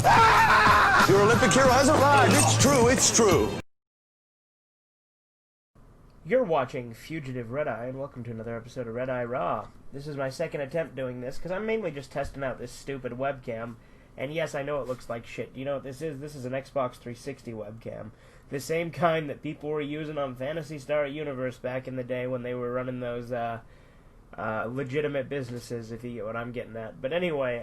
Your Olympic hero has arrived. It's true, it's true. You're watching Fugitive Redeye, and welcome to another episode of Redeye Raw. This is my second attempt doing this, because I'm mainly just testing out this stupid webcam. And yes, I know it looks like shit. You know what this is? This is an Xbox 360 webcam. The same kind that people were using on Phantasy Star Universe back in the day when they were running those legitimate businesses, if you get what I'm getting at. But anyway,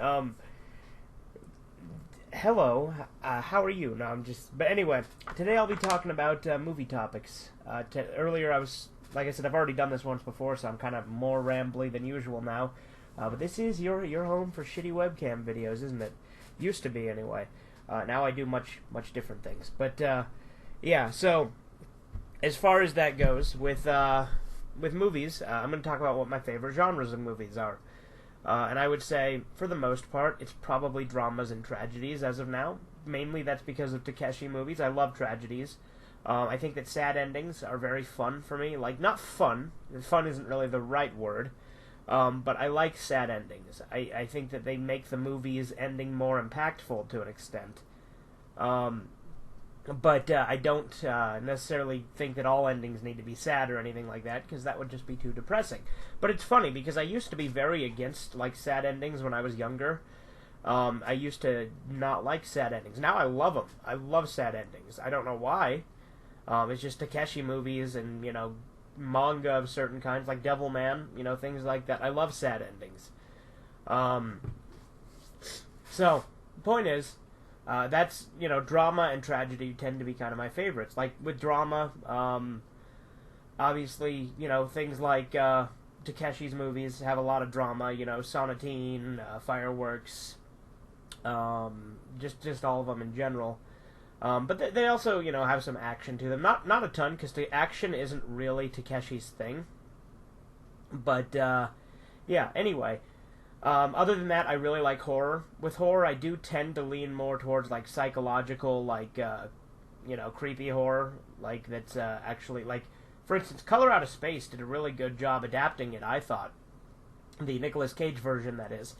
hello, how are you? No, but anyway, today I'll be talking about movie topics. Earlier like I said, I've already done this once before, so I'm kind of more rambly than usual now. But this is your home for shitty webcam videos, isn't it? Used to be, anyway. Now I do much different things. But, yeah, so, as far as that goes, with movies, I'm going to talk about what my favorite genres of movies are. And I would say, for the most part, it's probably dramas and tragedies as of now. Mainly that's because of Takeshi movies. I love tragedies. I think that sad endings are very fun for me. Like, not fun. Fun isn't really the right word. But I like sad endings. I think that they make the movie's ending more impactful to an extent. But I don't necessarily think that all endings need to be sad or anything like that, because that would just be too depressing. But it's funny, because I used to be very against like sad endings when I was younger. I used to not like sad endings. Now I love them. I love sad endings. I don't know why. It's just Takeshi movies and, you know, manga of certain kinds, like Devilman, you know, things like that. I love sad endings. So, the point is, that's, you know, drama and tragedy tend to be kind of my favorites. Like, with drama, obviously, you know, things like, Takeshi's movies have a lot of drama, you know, Sonatine, Fireworks, just all of them in general. But they also, you know, have some action to them. Not a ton, because the action isn't really Takeshi's thing. But, yeah, anyway. Other than that, I really like horror. With horror, I do tend to lean more towards, like, psychological, like, you know, creepy horror. Like, that's, actually, like, for instance, Color Out of Space did a really good job adapting it, I thought. The Nicolas Cage version, that is.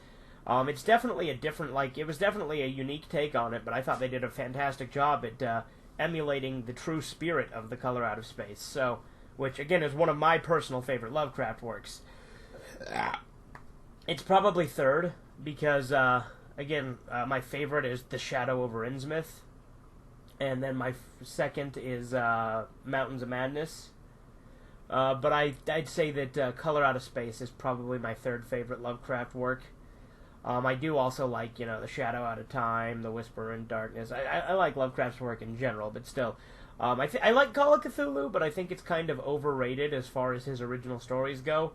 It's definitely a different, like, it was definitely a unique take on it, but I thought they did a fantastic job at emulating the true spirit of The Color Out of Space, so, which, again, is one of my personal favorite Lovecraft works. It's probably third, because, again, my favorite is The Shadow over Innsmouth, and then my second is Mountains of Madness, but I'd say that Color Out of Space is probably my third favorite Lovecraft work. I do also like, you know, The Shadow Out of Time, The Whisperer in Darkness. I like Lovecraft's work in general, but still. I like Call of Cthulhu, but I think it's kind of overrated as far as his original stories go.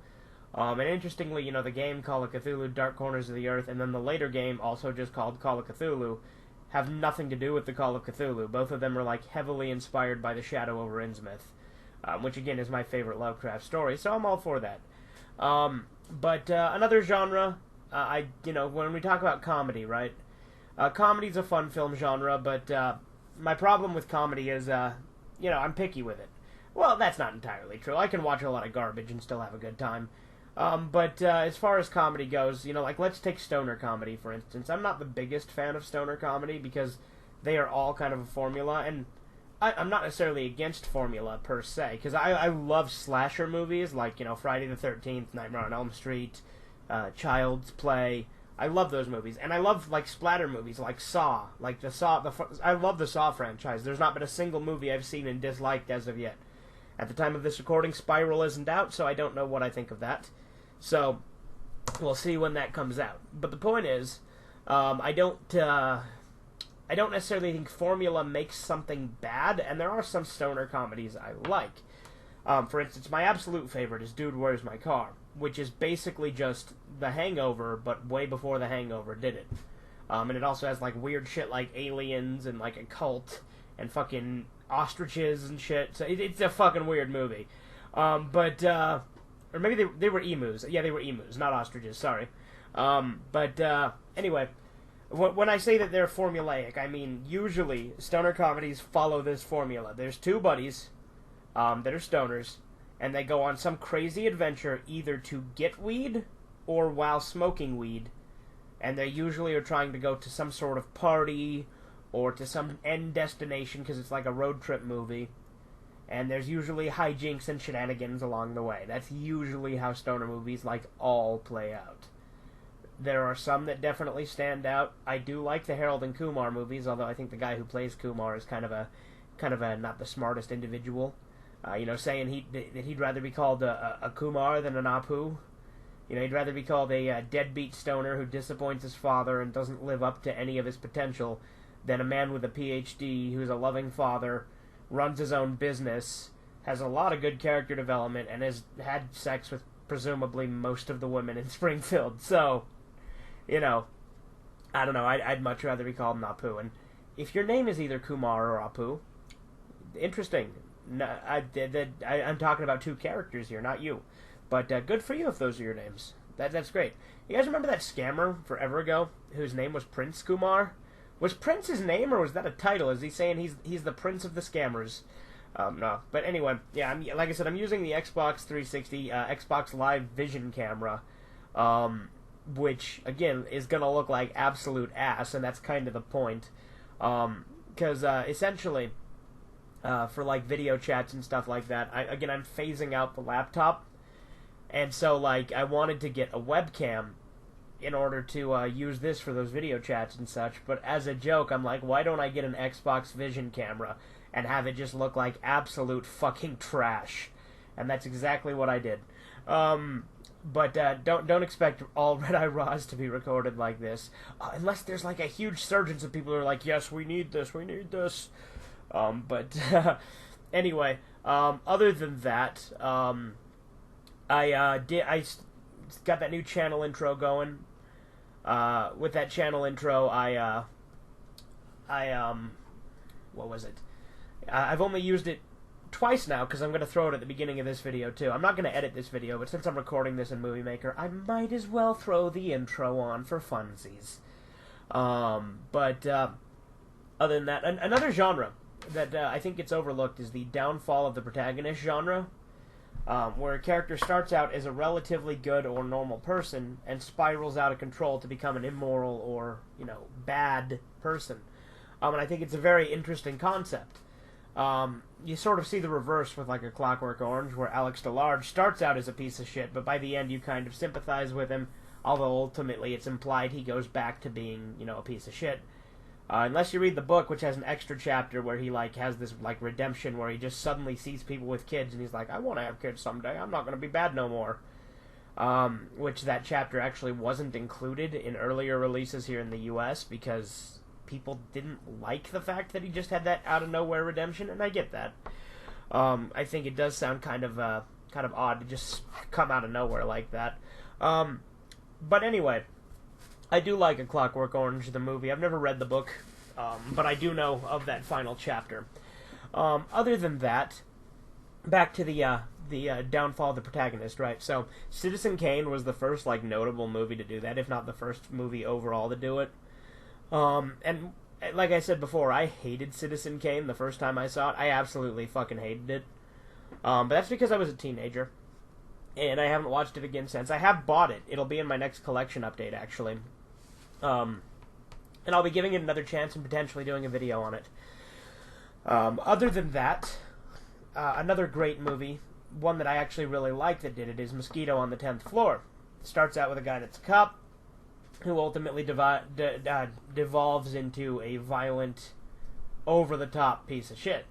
And interestingly, you know, the game Call of Cthulhu, Dark Corners of the Earth, and then the later game, also just called Call of Cthulhu, have nothing to do with the Call of Cthulhu. Both of them are, like, heavily inspired by The Shadow over Innsmouth, which, again, is my favorite Lovecraft story, so I'm all for that. But another genre... you know, when we talk about comedy, right? Comedy's a fun film genre, but, my problem with comedy is, you know, I'm picky with it. Well, that's not entirely true. I can watch a lot of garbage and still have a good time. But as far as comedy goes, you know, like, let's take stoner comedy, for instance. I'm not the biggest fan of stoner comedy, because they are all kind of a formula, and I'm not necessarily against formula, per se, because I love slasher movies, like, you know, Friday the 13th, Nightmare on Elm Street, Child's Play. I love those movies, and I love, like, splatter movies, like Saw, like I love the Saw franchise. There's not been a single movie I've seen and disliked as of yet. At the time of this recording, Spiral isn't out, so I don't know what I think of that. So, we'll see when that comes out. But the point is, I don't necessarily think formula makes something bad, and there are some stoner comedies I like. For instance, my absolute favorite is Dude, Where's My Car?, which is basically just The Hangover, but way before The Hangover did it. And it also has, like, weird shit like aliens and, like, a cult and fucking ostriches and shit. So it's a fucking weird movie. Or maybe they were emus. Yeah, they were emus, not ostriches, sorry. Anyway, when I say that they're formulaic, I mean, usually stoner comedies follow this formula. There's two buddies that are stoners, and they go on some crazy adventure either to get weed or while smoking weed and they usually are trying to go to some sort of party or to some end destination because it's like a road trip movie, and there's usually hijinks and shenanigans along the way. That's usually how stoner movies like all play out. There are some that definitely stand out. I do like the Harold and Kumar movies, although I think the guy who plays Kumar is kind of a not the smartest individual. Saying he'd rather be called a Kumar than an Apu. He'd rather be called a deadbeat stoner who disappoints his father and doesn't live up to any of his potential than a man with a PhD who's a loving father, runs his own business, has a lot of good character development, and has had sex with presumably most of the women in Springfield. So, I don't know. I'd much rather be called an Apu. And if your name is either Kumar or Apu, interesting. No, I'm talking about two characters here, not you. But good for you if those are your names. That's great. You guys remember that scammer forever ago whose name was Prince Kumar? Was Prince his name, or was that a title? Is he saying he's the prince of the scammers? No. But anyway, yeah, like I said, I'm using the Xbox 360 Xbox Live Vision camera, which, again, is going to look like absolute ass, and that's kind of the point. Because, essentially, for, like, video chats and stuff like that, I'm phasing out the laptop. And so, like, I wanted to get a webcam in order to use this for those video chats and such, but as a joke, I'm like, why don't I get an Xbox Vision camera and have it just look like absolute fucking trash? And that's exactly what I did. But don't expect all Redeye Raws to be recorded like this, unless there's like a huge surge of people who are like, yes, we need this. But anyway, other than that, I got that new channel intro going. With that channel intro, what was it? I've only used it twice now, because I'm going to throw it at the beginning of this video, too. I'm not going to edit this video, but since I'm recording this in Movie Maker, I might as well throw the intro on for funsies. But other than that, another genre that I think gets overlooked is the downfall of the protagonist genre. Where a character starts out as a relatively good or normal person and spirals out of control to become an immoral or, bad person. And I think it's a very interesting concept. You sort of see the reverse with, like, A Clockwork Orange, where Alex DeLarge starts out as a piece of shit, but by the end you kind of sympathize with him, although ultimately it's implied he goes back to being, a piece of shit. Unless you read the book, which has an extra chapter where he, has this, redemption where he just suddenly sees people with kids and he's like, I want to have kids someday. I'm not going to be bad no more. Which that chapter actually wasn't included in earlier releases here in the U.S. because people didn't like the fact that he just had that out-of-nowhere redemption, and I get that. I think it does sound kind of odd to just come out of nowhere like that. But anyway, I do like A Clockwork Orange, the movie. I've never read the book, but I do know of that final chapter. Other than that, back to the downfall of the protagonist, right? So, Citizen Kane was the first, notable movie to do that, if not the first movie overall to do it. And like I said before, I hated Citizen Kane the first time I saw it. I absolutely fucking hated it. But that's because I was a teenager, and I haven't watched it again since. I have bought it. It'll be in my next collection update, actually. And I'll be giving it another chance and potentially doing a video on it. Other than that, another great movie, one that I actually really like that did it, is Mosquito on the 10th Floor. It starts out with a guy that's a cop, who ultimately devolves into a violent, over-the-top piece of shit.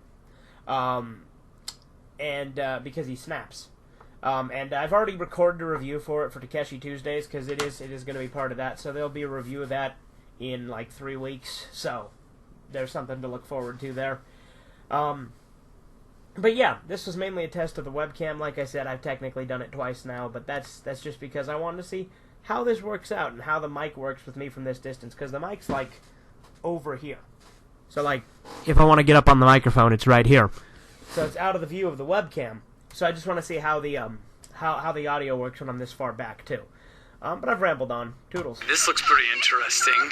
Because he snaps. And I've already recorded a review for it for Takeshi Tuesdays, because it is going to be part of that, so there'll be a review of that in 3 weeks, so there's something to look forward to there. But yeah, this was mainly a test of the webcam. Like I said, I've technically done it twice now, but that's just because I wanted to see how this works out and how the mic works with me from this distance, because the mic's over here. So if I want to get up on the microphone, it's right here. So it's out of the view of the webcam. So I just want to see how the audio works when I'm this far back too. But I've rambled on. Toodles. This looks pretty interesting.